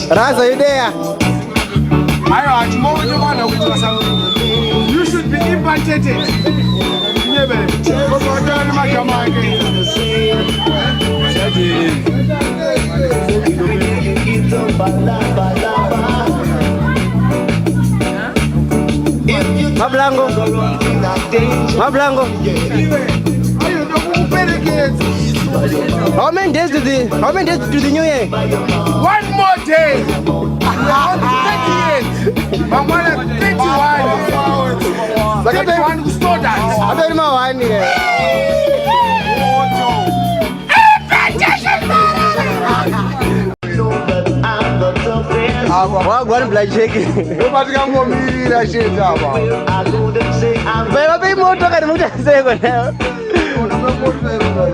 Raza, you there? You should be impacted. Mablango. How many days to the new year? 1 more day. I'm 38. I'm 31. Like the one who stole that. I bet my one here. One blood shaking. Nobody can go me that shit. Baby, more talk and more say go now.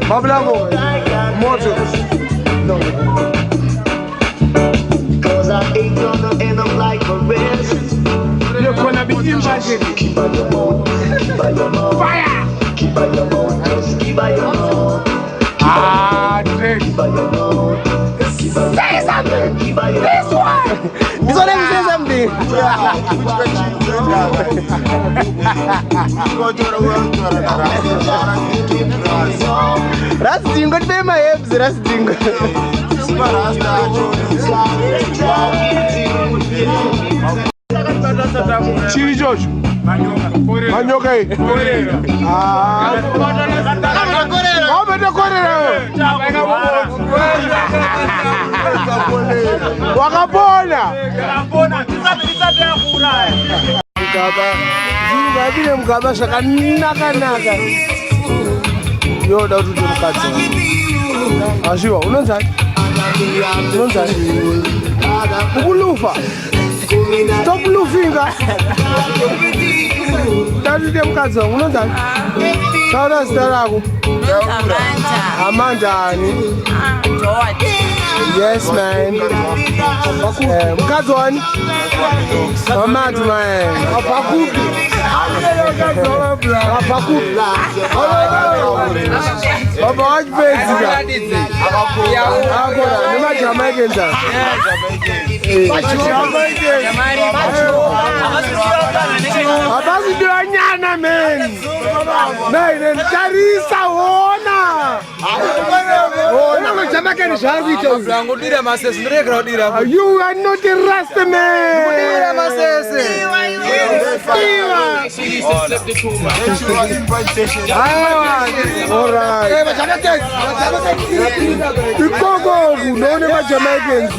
Mablango, motor. Cause I ain't gonna end up like a rest. You're gonna be impacted. Keep by your mouth, keep by your mouth. Fire! Keep by your mouth, just keep by your mouth. Drink. Keep by your mouth. Say something! Keep by your This one! This one say something. That's Jingo, pay my hips, that's Jingo. Chiri George. Manyoka. Wakapona. Vile mgaba shakanaka. Yoda ututu mkati. Ashiwa, unonzani? Ukulufa. Stop lufinga. Tatuke mkati, unonzani? Sauda staraku. Amandani. Yes, man. Mkazwani. Mamadu, man. Apakupi. Baba, watch Betsy. Nima Jamaican. Abasi Duanyana, man. Man, Tarisa, Ona. Jamaican is how we tell you. You are not the rest, man. Alright. The Congo, no never Jamaicans.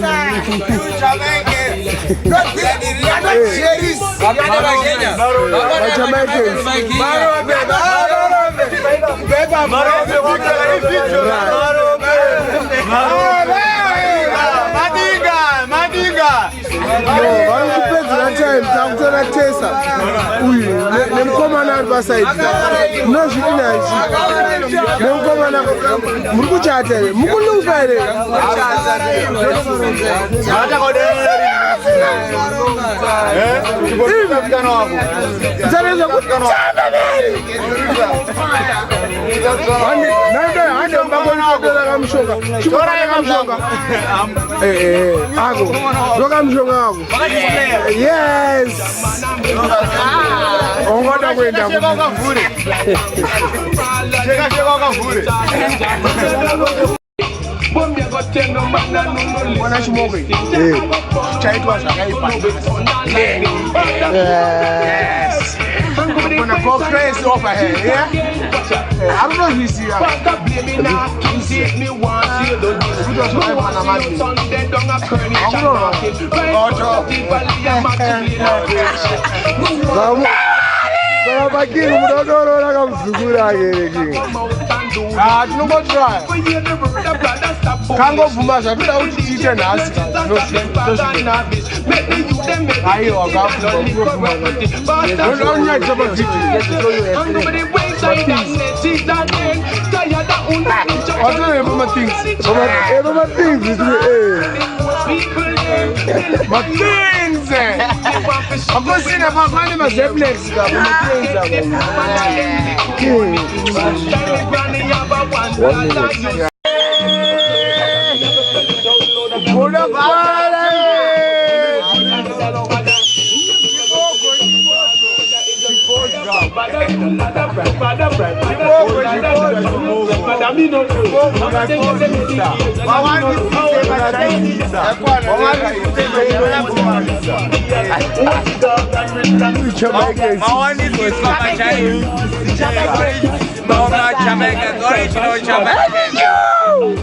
Yes. Yes. I'm gonna go crazy over here, yeah? I don't know if you see her. Kango Bumasha, do not teach an ass. I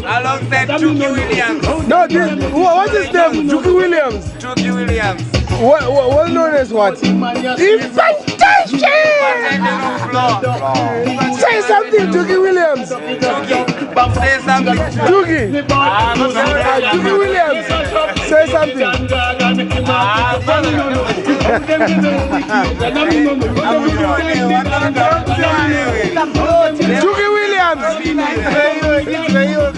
Alongside Chucky Williams. No, what's his name? Chucky Williams. Chucky Williams. Well known as what? Infantation! Say something, Chucky Williams. Say something. Chucky. Chucky Williams. Say something. Chucky Williams. Say something!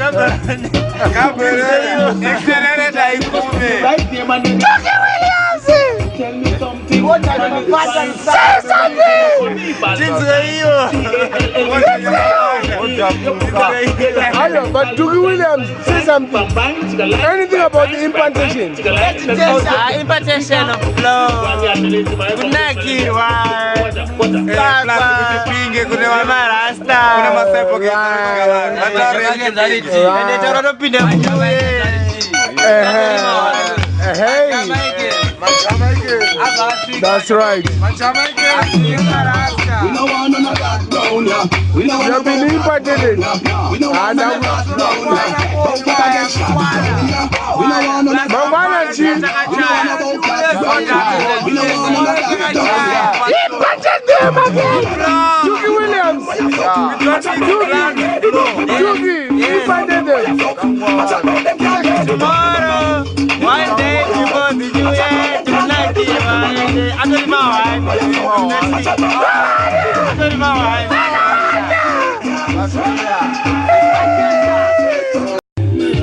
But Chucky Williams, say something. Anything about the implantation? Implantation of flow. Kunaki wa That's right. We have been impacted. Chucky Williams. Tomorrow, one day before the New Year, tonight,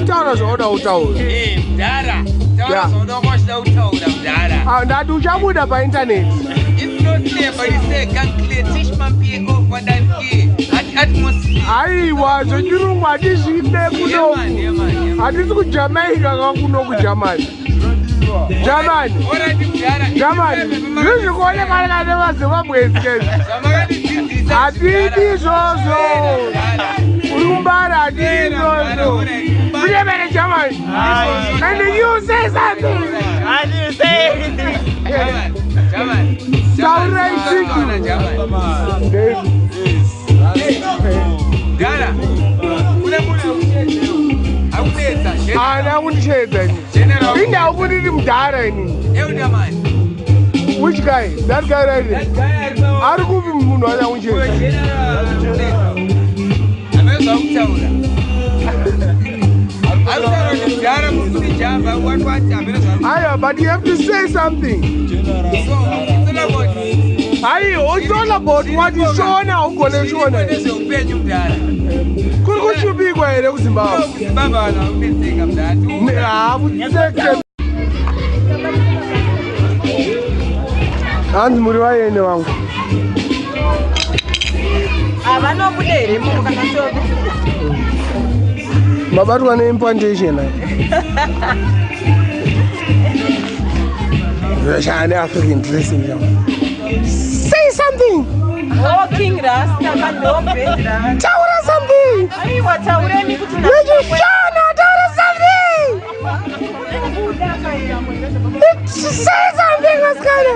Tell us all the internet. It's not clear, but it's a can clear. Teach man pay off for that key. Atmosphere. I was a Juru, what is it? I didn't go Jamaica, German. German. German. You go to I did this also. Umbara did also. German. And you say something. And you say German. Sound right, which guy? That guy right there. How do you know that one? But you have to say something. It's all about what you show now. Could you be going to Zimbabwe? And Muriwa in the wrong. About one implantation. African dressing. Say something. King Rasta, tell us something. Say something, Mascara.